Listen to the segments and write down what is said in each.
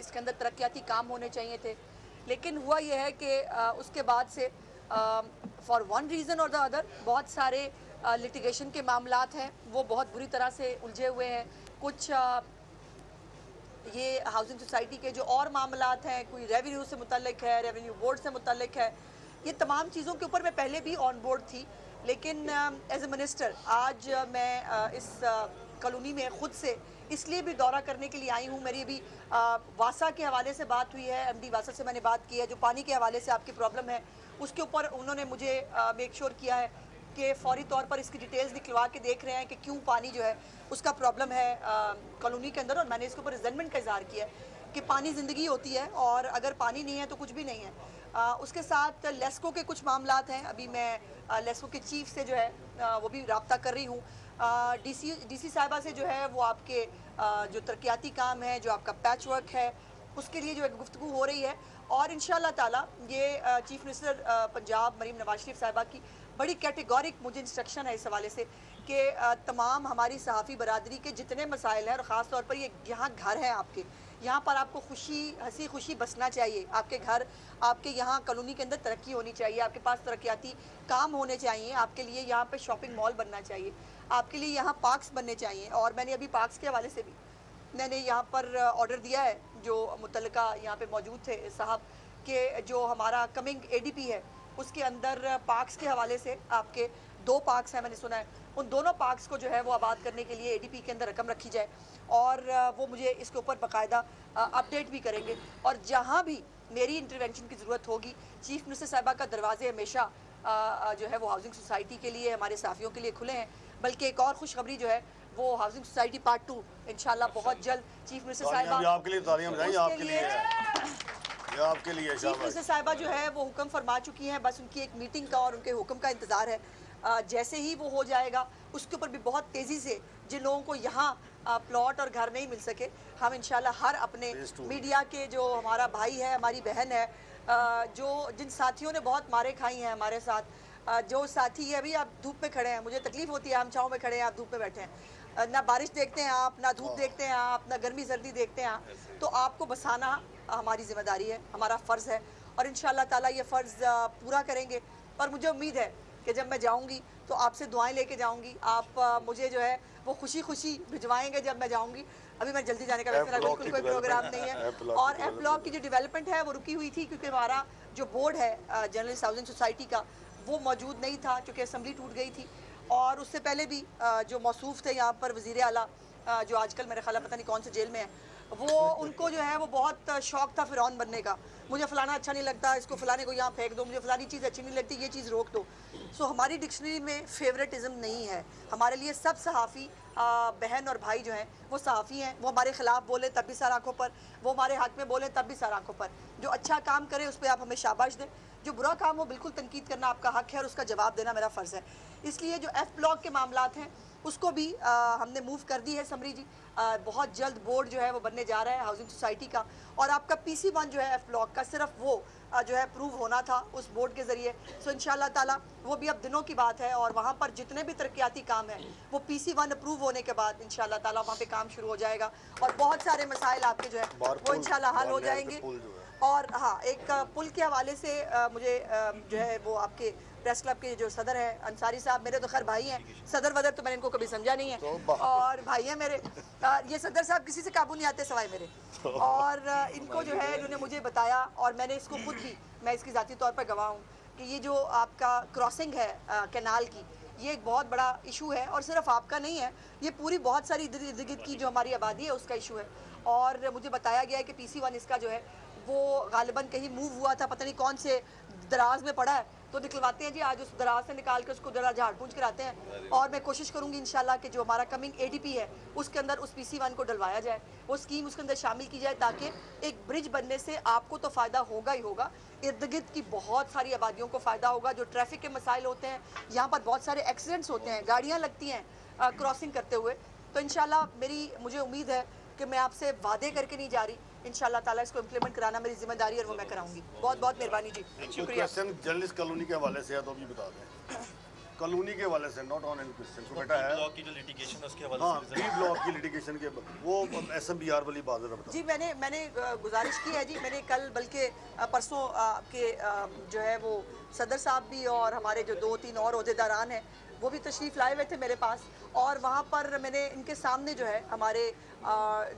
इसके अंदर तरक्याती काम होने चाहिए थे, लेकिन हुआ यह है कि उसके बाद से फॉर वन रीज़न और द अदर बहुत सारे लिटिगेशन के मामलात हैं वो बहुत बुरी तरह से उलझे हुए हैं। कुछ ये हाउसिंग सोसाइटी के जो और मामलात हैं, कोई रेवेन्यू से मुतल्लिक है, रेवेन्यू बोर्ड से मुतल्लिक है, ये तमाम चीज़ों के ऊपर मैं पहले भी ऑन बोर्ड थी, लेकिन एज ए मिनिस्टर आज मैं इस कॉलोनी में ख़ुद से इसलिए भी दौरा करने के लिए आई हूँ। मेरी अभी वासा के हवाले से बात हुई है, एमडी वासा से मैंने बात की है, जो पानी के हवाले से आपकी प्रॉब्लम है उसके ऊपर उन्होंने मुझे मेक श्योर किया है कि फ़ौरी तौर पर इसकी डिटेल्स निकलवा के देख रहे हैं कि क्यों पानी जो है उसका प्रॉब्लम है कॉलोनी के अंदर, और मैंने इसके ऊपर रिजेंटमेंट का इजहार किया है कि पानी ज़िंदगी होती है और अगर पानी नहीं है तो कुछ भी नहीं है। उसके साथ लेस्को के कुछ मामलात हैं, अभी मैं लेस्को के चीफ से जो है वो भी रब्ता कर रही हूँ। डीसी साहिबा से जो है वो आपके जो तरक्याती काम है, जो आपका पैच वर्क है, उसके लिए जो है गुफ्तगू हो रही है, और इंशाअल्लाह ताला ये चीफ मिनिस्टर पंजाब मरीम नवाज शरीफ साहिबा की बड़ी कैटेगोरिक मुझे इंस्ट्रक्शन है इस हवाले से कि तमाम हमारी सहाफ़ी बरादरी के जितने मसाइल हैं, और ख़ास तौर पर ये यहाँ घर है आपके, यहाँ पर आपको खुशी हंसी खुशी बसना चाहिए, आपके घर आपके यहाँ कॉलोनी के अंदर तरक्की होनी चाहिए, आपके पास तरक्याती काम होने चाहिए, आपके लिए यहाँ पे शॉपिंग मॉल बनना चाहिए, आपके लिए यहाँ पार्क्स बनने चाहिए। और मैंने अभी पार्क्स के हवाले से भी मैंने यहाँ पर ऑर्डर दिया है, जो मुतल्लिका यहाँ पे मौजूद थे साहब के, जो हमारा कमिंग एडीपी है उसके अंदर पार्क्स के हवाले से आपके 2 पार्क्स हैं मैंने सुना है, उन दोनों पार्क्स को जो है वो आबाद करने के लिए एडीपी के अंदर रकम रखी जाए, और वो मुझे इसके ऊपर बाकायदा अपडेट भी करेंगे। और जहाँ भी मेरी इंटरवेंशन की ज़रूरत होगी, चीफ मिनिस्टर साहिबा का दरवाजे हमेशा जो है वो हाउसिंग सोसाइटी के लिए, हमारे साफियों के लिए खुले हैं। बल्कि एक और खुशखबरी जो है वो हाउसिंग सोसाइटी पार्ट 2 इंशाल्लाह बहुत जल्द चीफ मिनिस्टर साहिबा आपके लिए चीफ मिनिस्टर साहिबा जो है वो हुक्म फरमा चुकी हैं, बस उनकी एक मीटिंग का और उनके हुक्म का इंतज़ार है। जैसे ही वो हो जाएगा उसके ऊपर भी बहुत तेज़ी से जिन लोगों को यहाँ प्लॉट और घर नहीं मिल सके, हम इंशाल्लाह हर अपने मीडिया के जो हमारा भाई है, हमारी बहन है, जो जिन साथियों ने बहुत मारे खाई हैं हमारे साथ, जो साथी है, अभी आप धूप में खड़े हैं, मुझे तकलीफ़ होती है, हम छाँव में खड़े हैं, आप धूप में बैठे हैं, ना बारिश देखते हैं आप, ना धूप देखते हैं आप, ना गर्मी सर्दी देखते हैं आप, तो आपको बसाना हमारी ज़िम्मेदारी है, हमारा फ़र्ज़ है, और इंशाअल्लाह ताला ये फ़र्ज़ पूरा करेंगे। और मुझे उम्मीद है कि जब मैं जाऊंगी तो आपसे दुआएं लेके जाऊंगी, आप मुझे जो है वो खुशी खुशी भिजवाएंगे जब मैं जाऊंगी। अभी मैं जल्दी जाने का वैसे बिल्कुल कोई प्रोग्राम नहीं है, और एफ ब्लॉक की जो डेवलपमेंट है वो रुकी हुई थी क्योंकि हमारा जो बोर्ड है जर्नलिस्ट हाउसिंग सोसाइटी का वो मौजूद नहीं था, चूँकि असम्बली टूट गई थी, और उससे पहले भी जो मौसूफ थे यहाँ पर वज़ीर आला जो आजकल मेरे ख्याल पता नहीं कौन से जेल में है, वो उनको जो है वो बहुत शौक था फ़िरौन बनने का, मुझे फ़लाना अच्छा नहीं लगता, इसको फ़लाने को यहाँ फेंक दो, मुझे फ़लानी चीज़ अच्छी नहीं लगती, ये चीज़ रोक दो। सो हमारी डिक्शनरी में फेवरेटिज़म नहीं है, हमारे लिए सब सहाफ़ी बहन और भाई जो हैं वो सहाफ़ी हैं, वो हमारे ख़िलाफ़ बोले तब भी सर आँखों पर, वो हमारे हक़ में बोले तब भी सर आँखों पर। जो अच्छा काम करे उस पर आप हमें शाबाश दें, जो बुरा काम हो बिल्कुल तनकीद करना आपका हक़ है और उसका जवाब देना मेरा फ़र्ज़ है। इसलिए जो एफ़ ब्लॉक के मामलात हैं उसको भी हमने मूव कर दी है समरी जी, बहुत जल्द बोर्ड जो है वो बनने जा रहा है हाउसिंग सोसाइटी का, और आपका PC1 जो है एफ़ ब्लॉक का सिर्फ वो जो है अप्रूव होना था उस बोर्ड के ज़रिए। सो इंशाअल्लाह ताला वो भी अब दिनों की बात है, और वहाँ पर जितने भी तरक्याती काम हैं वो PC1 अप्रूव होने के बाद इंशाअल्लाह ताला वहाँ पे काम शुरू हो जाएगा, और बहुत सारे मसाइल आपके जो है वो इंशाअल्लाह हल हो जाएंगे। और हाँ, एक पुल के हवाले से मुझे जो है वो आपके प्रेस क्लब के जो सदर है अंसारी साहब, मेरे तो खैर भाई हैं, सदर वदर तो मैंने इनको कभी समझा नहीं है, और भाई हैं मेरे, ये सदर साहब किसी से काबू नहीं आते सवाए मेरे, और इनको जो है इन्होंने मुझे बताया, और मैंने इसको खुद भी, मैं इसकी ज़ाती तौर पर गवाह हूँ कि ये जो आपका क्रॉसिंग है कैनाल की, ये एक बहुत बड़ा इशू है, और सिर्फ आपका नहीं है, ये पूरी बहुत सारी इर्द गिर्द की जो हमारी आबादी है उसका इशू है। और मुझे बताया गया है कि PC1 इसका जो है वो गालिबन कहीं मूव हुआ था, पता नहीं कौन से दराज में पड़ा है, तो निकलवाते हैं जी, आज उस दराज से निकाल के उसको जरा झाड़ पूंछ कराते हैं, और मैं कोशिश करूंगी इंशाल्लाह कि जो हमारा कमिंग ADP है उसके अंदर उस PC1 को डलवाया जाए, वो स्कीम उसके अंदर शामिल की जाए, ताकि एक ब्रिज बनने से आपको तो फ़ायदा होगा ही होगा, इर्द गिर्द की बहुत सारी आबादियों को फ़ायदा होगा। जो ट्रैफिक के मसाइल होते हैं, यहाँ पर बहुत सारे एक्सीडेंट्स होते हैं, गाड़ियाँ लगती हैं क्रॉसिंग करते हुए, तो इंशाल्लाह मुझे उम्मीद है कि मैं आपसे वादे करके नहीं जा रही, इंशाल्लाह ताला इसको इम्प्लीमेंट कराना मेरी जिम्मेदारी है, और वो मैं कराऊंगी। बहुत बहुत मेहरबानी जी, शुक्रिया। जर्नलिस्ट कॉलोनी के हवाले से है तो भी बता दें। कॉलोनी के वाले से, नॉट ऑन एनी क्वेश्चन। तो बेटा है ब्लॉक की जो लिटिगेशन है उसके हवाले हाँ, से बी ब्लॉक की लिटिगेशन के वो SMBR वाली बात है बता। जी मैंने गुजारिश की है जी। मैंने कल बल्कि परसों आपके जो है वो सदर साहब भी और हमारे जो 2-3 और ओहदेदारान हैं वो भी तशरीफ़ लाए हुए थे मेरे पास, और वहाँ पर मैंने इनके सामने जो है हमारे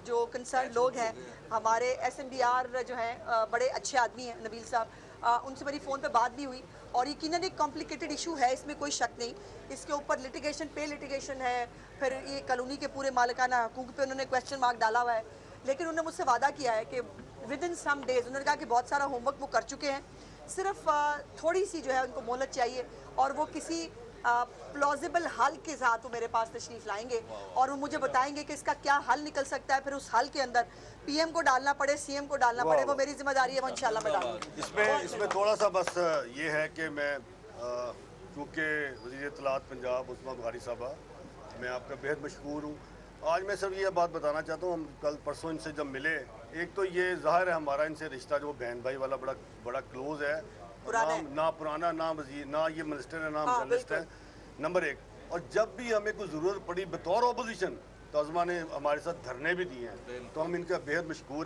जो कंसर्न लोग हैं, हमारे SMBR जो हैं बड़े अच्छे आदमी हैं नबील साहब, उनसे मेरी फ़ोन पे बात भी हुई, और यकीनन एक कॉम्प्लिकेटेड इशू है, इसमें कोई शक नहीं। इसके ऊपर लिटिगेशन है, फिर ये कॉलोनी के पूरे मालिकाना हकूक़ पे उन्होंने क्वेश्चन मार्क डाला हुआ है, लेकिन उन्होंने मुझसे वादा किया है कि विद इन सम डेज़, उन्होंने कहा कि बहुत सारा होमवर्क वो कर चुके हैं, सिर्फ थोड़ी सी जो है उनको मोहलत चाहिए, और वो किसी प्लॉजिबल हल के साथ वो मेरे पास तशरीफ़ लाएंगे और वो मुझे बताएंगे कि इसका क्या हल निकल सकता है। फिर उस हल के अंदर PM को डालना पड़े, CM को डालना पड़े, वो मेरी जिम्मेदारी है, वो इंशाल्लाह मैं डालूंगी। इसमें थोड़ा सा बस ये है कि मैं चूँकि वज़ीर इत्तलात पंजाब उस्मा बुखारी साहबा, मैं आपका बेहद मशहूर हूँ। आज मैं सिर्फ ये बात बताना चाहता हूँ, हम कल परसों इनसे जब मिले, एक तो ये ज़ाहिर है हमारा इनसे रिश्ता जो बहन भाई वाला बड़ा क्लोज़ है, ना पुराना, ना वज़ीर, ना ये मिनिस्टर है, ना जर्नलिस्ट है, नंबर 1। और जब भी हमें कोई ज़रूरत पड़ी बतौर अपोजिशन, तो अज़मा ने हमारे साथ धरने भी दिए हैं, तो हम इनका बेहद मशहूर हैं।